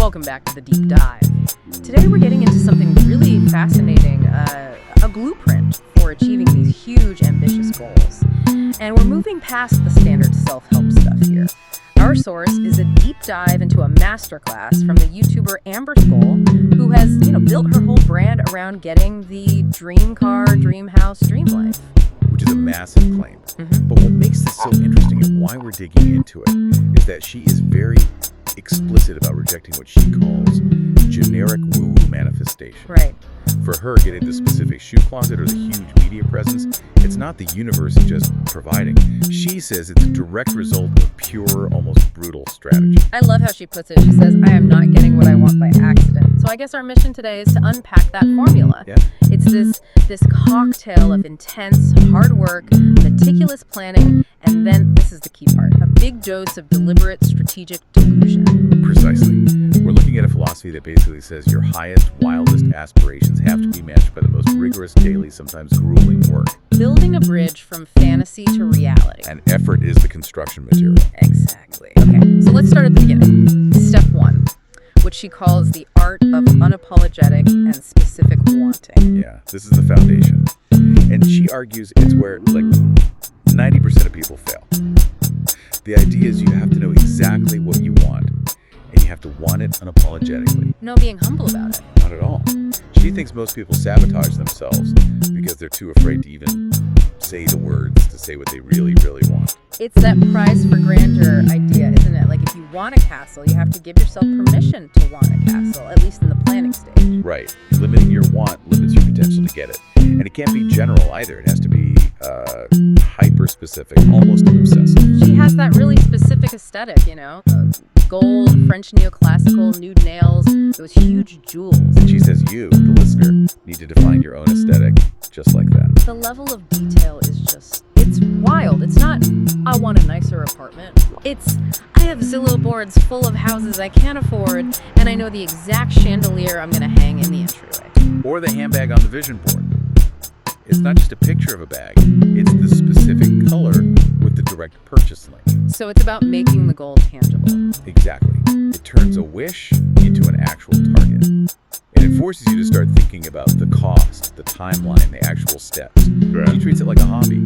Welcome back to the Deep Dive. Today we're getting into something really fascinating, a blueprint for achieving these huge, ambitious goals. And we're moving past the standard self-help stuff here. Our source is a deep dive into a masterclass from the YouTuber Amber Scholl, who has, built her whole brand around getting the dream car, dream house, dream life. Which is a massive claim. But what makes this so interesting and why we're digging into it is that she is very explicit about rejecting what she calls generic woo-woo manifestation. Right. For her, getting the specific shoe closet or the huge media presence, it's not the universe just providing. She says it's a direct result of pure, almost brutal strategy. I love how she puts it. She says, I am not getting what I want by accident. So I guess our mission today is to unpack that formula. Yeah. It's this cocktail of intense, hard work, meticulous planning, and then, this is the key part, a big dose of deliberate, strategic delusion. Precisely. We're looking at a philosophy that basically says your highest, wildest aspirations have to be matched by the most rigorous, daily, sometimes grueling work. Building a bridge from fantasy to reality. And effort is the construction material. Exactly. Okay, so let's start at the beginning. Step 1, which she calls the art of unapologetic and specific wanting. Yeah, this is the foundation. And she argues it's where, 90% of people fail. The idea is you have to know exactly what you want, and you have to want it unapologetically. No being humble about it. Not at all. She thinks most people sabotage themselves because they're too afraid to even say the words, to say what they really, really want. It's that prize for grandeur idea, isn't it? Like, if you want a castle, you have to give yourself permission to want a castle, at least in the planning stage. Right. Limiting your want limits your potential to get it. And it can't be general either. It has to be hyper-specific, almost obsessive. She has that really specific aesthetic, gold, French neoclassical, nude nails, those huge jewels. And she says you, the listener, need to define your own aesthetic just like that. The level of detail is it's wild. It's not, I want a nicer apartment. It's, I have Zillow boards full of houses I can't afford, and I know the exact chandelier I'm going to hang in the entryway. Or the handbag on the vision board. It's not just a picture of a bag, it's the specific color with the direct purchase link. So it's about making the goal tangible. Exactly. It turns a wish into an actual target. And it forces you to start thinking about the cost, the timeline, the actual steps. Right. She treats it like a hobby,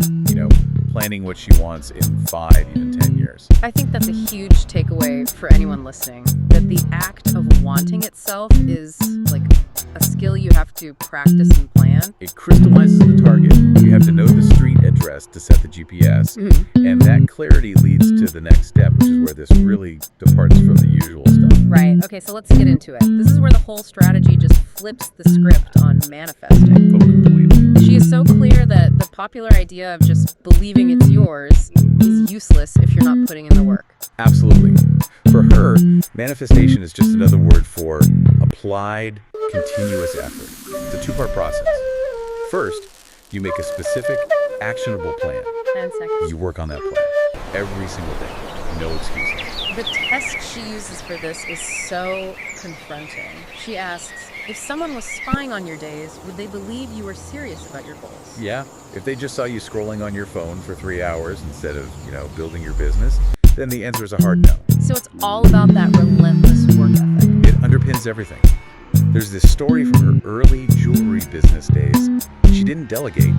planning what she wants in 5, even 10 years. I think that's a huge takeaway for anyone listening, that the act of wanting itself is like a skill you have to practice and plan. It crystallizes the target. You have to know the street address to set the GPS, and that clarity leads to the next step, which is where this really departs from the usual stuff. Right. Okay, so let's get into it. This is where the whole strategy just flips the script on manifesting. Oh, completely. She is so clear that the popular idea of just believing it's yours is useless if you're not putting in the work. Absolutely. For her, manifestation is just another word for applied, continuous effort. It's a two-part process. First, you make a specific, actionable plan. 10 seconds. You work on that plan every single day. No excuses. The test she uses for this is so confronting. She asks, if someone was spying on your days, would they believe you were serious about your goals? Yeah, if they just saw you scrolling on your phone for 3 hours instead of, building your business, then the answer is a hard no. So it's all about that relentless work ethic. It underpins everything. There's this story from her early jewelry business days. She didn't delegate.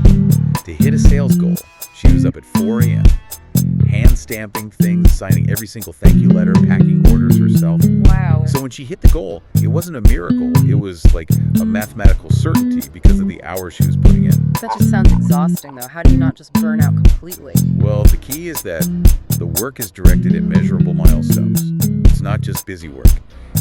To hit a sales goal, she was up at 4 a.m., hand stamping things, signing every single thank you letter, packing orders herself. Wow. So when she hit the goal, it wasn't a miracle. It was like a mathematical certainty because of the hours she was putting in. That just sounds exhausting, though. How do you not just burn out completely? Well, the key is that the work is directed at measurable milestones. It's not just busy work.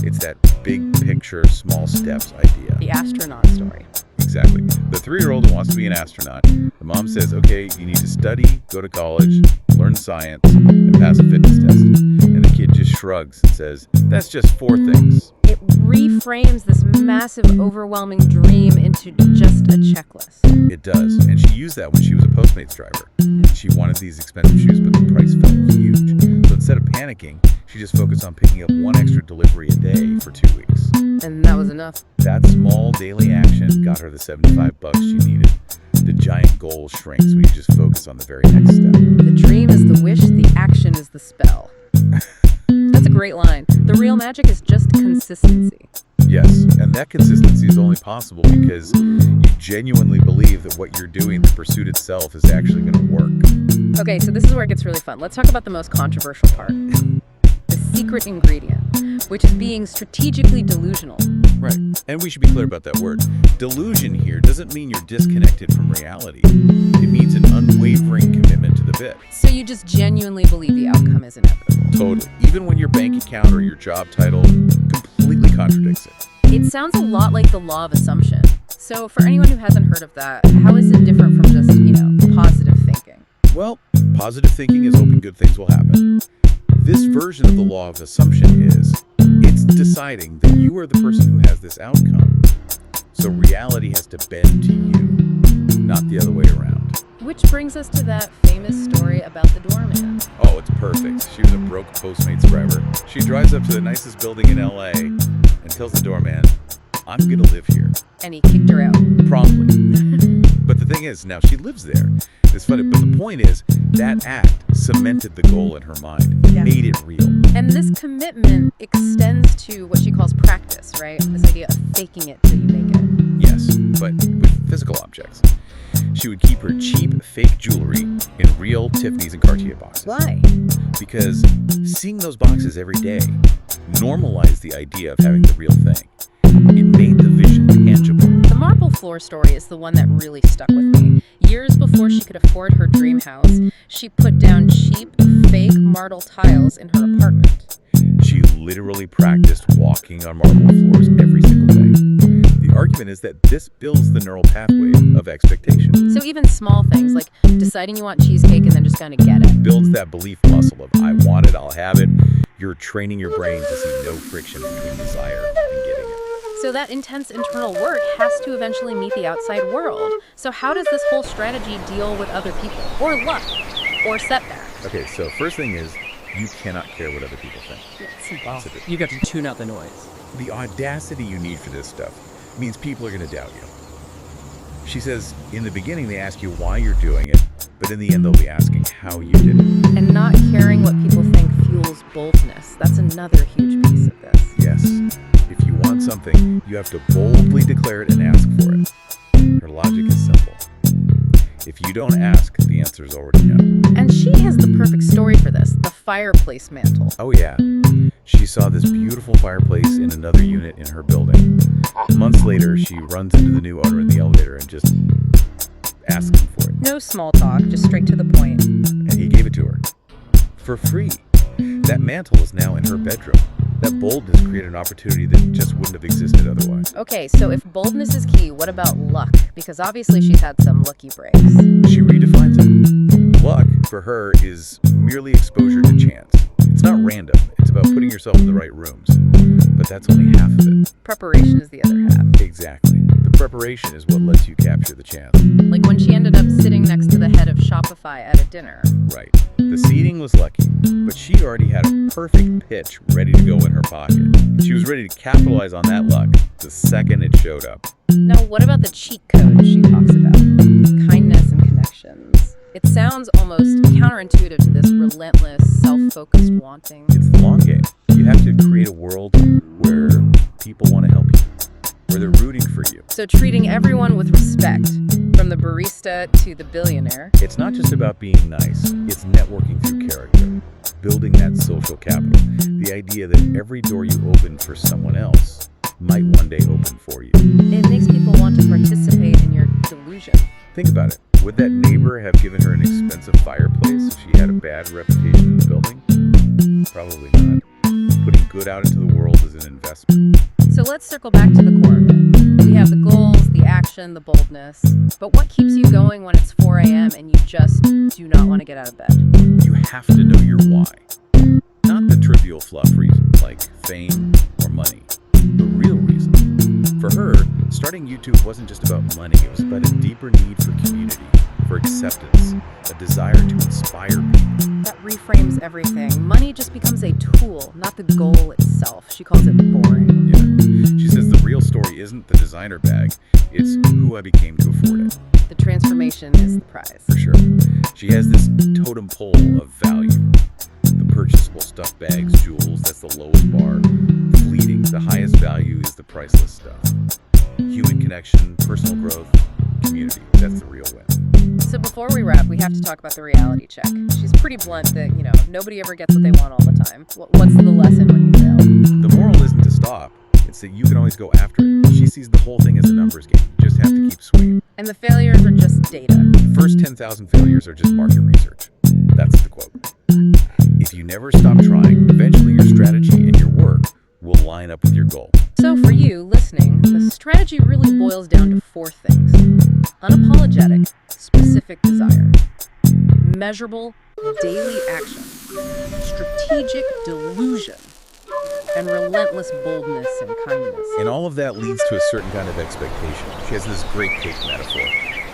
It's that big picture, small steps idea. The astronaut story. Exactly. The 3-year-old who wants to be an astronaut. The mom says, okay, you need to study, go to college, learn science, and pass a fitness test. And the kid just shrugs and says, that's just 4 things. It reframes this massive, overwhelming dream into just a checklist. It does. And she used that when she was a Postmates driver. She wanted these expensive shoes, but the price felt huge. So instead of panicking, she just focused on picking up 1 extra delivery a day for 2 weeks. And that was enough. That small daily action got her the $75 she needed. The giant goal shrinks when you just focus on the very next step. The dream is the wish, the action is the spell. That's a great great line. The real magic is just consistency. Yes, and that consistency is only possible because you genuinely believe that what you're doing, the pursuit itself, is actually going to work. Okay, so this is where it gets really fun. Let's talk about the most controversial part. The secret ingredient, which is being strategically delusional. Right, and we should be clear about that word. Delusion here doesn't mean you're disconnected from reality. It means an unwavering commitment to the bit. So you just genuinely believe the outcome is inevitable. Totally. Even when your bank account or your job title completely contradicts it. It sounds a lot like the law of assumption. So for anyone who hasn't heard of that, how is it different from just, positive thinking? Well, positive thinking is hoping good things will happen. This version of the law of assumption it's deciding that you are the person who has this outcome. So reality has to bend to you, not the other way around. Which brings us to that famous story about the doorman. Oh, it's perfect. She was a broke Postmates driver. She drives up to the nicest building in LA and tells the doorman, "I'm gonna live here." And he kicked her out. Promptly. But the thing is, now she lives there. It's funny, but the point is, that act cemented the goal in her mind, made it real. And this commitment extends to what she calls practice, right? This idea of faking it till you make it. Yes, but with physical objects. She would keep her cheap, fake jewelry in real Tiffany's and Cartier boxes. Why? Because seeing those boxes every day normalized the idea of having the real thing. It made the vision tangible. The marble floor story is the one that really stuck with me. Years before she could afford her dream house, she put down cheap, fake marble tiles in her apartment. She literally practiced walking on marble floors every single day. The argument is that this builds the neural pathway of expectation. So even small things like deciding you want cheesecake and then just gonna get it. Builds that belief muscle of, I want it, I'll have it. You're training your brain to see no friction between desire and getting it. So that intense internal work has to eventually meet the outside world. So how does this whole strategy deal with other people? Or luck? Or setbacks? Okay, so first thing is, you cannot care what other people think. Well, you got to tune out the noise. The audacity you need for this stuff means people are going to doubt you. She says, in the beginning they ask you why you're doing it, but in the end they'll be asking how you did it. And not caring what people think fuels boldness. That's another huge piece of this. Yes. If you want something, you have to boldly declare it and ask for it. Her logic is simple. If you don't ask, the answer is already no. And she has the perfect story for this, the fireplace mantle. Oh yeah. She saw this beautiful fireplace in another unit in her building. Months later, she runs into the new owner in the elevator and just asks him for it. No small talk, just straight to the point. And he gave it to her. For free. That mantle is now in her bedroom. That boldness created an opportunity that just wouldn't have existed otherwise. Okay, so if boldness is key, what about luck? Because obviously she's had some lucky breaks. She redefines it. Luck, for her, is merely exposure to chance. It's not random. It's about putting yourself in the right rooms. But that's only half of it. Preparation is the other half. Exactly. The preparation is what lets you capture the chance. Like when she ended up sitting next to the head of Shopify at a dinner. Right. The seating was lucky, but she already had a perfect pitch ready to go in her pocket. She was ready to capitalize on that luck the second it showed up. Now, what about the cheat code she talks about? Kindness and connections. It sounds almost counterintuitive to this relentless, self-focused wanting. It's the long game. You have to create a world where people want to help you, where they're rooting for you. So treating everyone with respect, from the barista to the billionaire. It's not just about being nice. It's networking through character, building that social capital. The idea that every door you open for someone else might one day open for you. It makes people want to participate in your delusion. Think about it. Would that neighbor have given her an expensive fireplace if she had a bad reputation in the building? Probably not. Putting good out into the world is an investment. So let's circle back to the core of it. We have the goals, the action, the boldness. But what keeps you going when it's 4 a.m. and you just do not want to get out of bed? You have to know your why. Not the trivial fluff reasons like fame or money. The real reason. For her, starting YouTube wasn't just about money. It was about a deeper need for community, for acceptance, a desire to inspire people. That reframes everything. Money just becomes a tool, not the goal itself. She calls it boring. Yeah. She says the real story isn't the designer bag, it's who I became to afford it. The transformation is the prize. For sure. She has this totem pole of value, the purchasable stuff bags, jewels, that's the lowest bar. Fleeting, the highest value is the priceless stuff. Human connection, personal growth, community, that's the real win. So before we wrap, we have to talk about the reality check. She's pretty blunt that, nobody ever gets what they want all the time. What's the lesson when you fail? The moral isn't to stop. It's that you can always go after it. She sees the whole thing as a numbers game. You just have to keep swinging. And the failures are just data. The first 10,000 failures are just market research. That's the quote. If you never stop trying, eventually your strategy and your work will line up with your goal. So for you, listening, the strategy really boils down to 4 things. Unapologetic, specific desire. Measurable, daily action. Strategic delusion. And relentless boldness and kindness. And all of that leads to a certain kind of expectation. She has this great cake metaphor.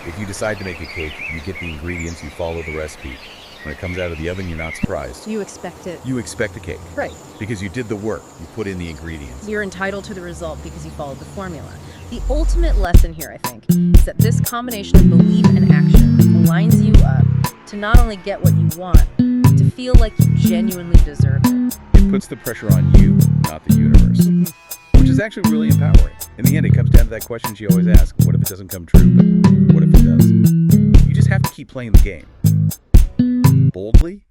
If you decide to make a cake, you get the ingredients, you follow the recipe. When it comes out of the oven, you're not surprised. You expect it. You expect a cake. Right. Because you did the work. You put in the ingredients. You're entitled to the result because you followed the formula. The ultimate lesson here, I think, is that this combination of belief and action lines you up to not only get what you want, to feel like you genuinely deserve it. It puts the pressure on you, not the universe. Which is actually really empowering. In the end, it comes down to that question she always asks, what if it doesn't come true? But what if it does? You just have to keep playing the game. Boldly,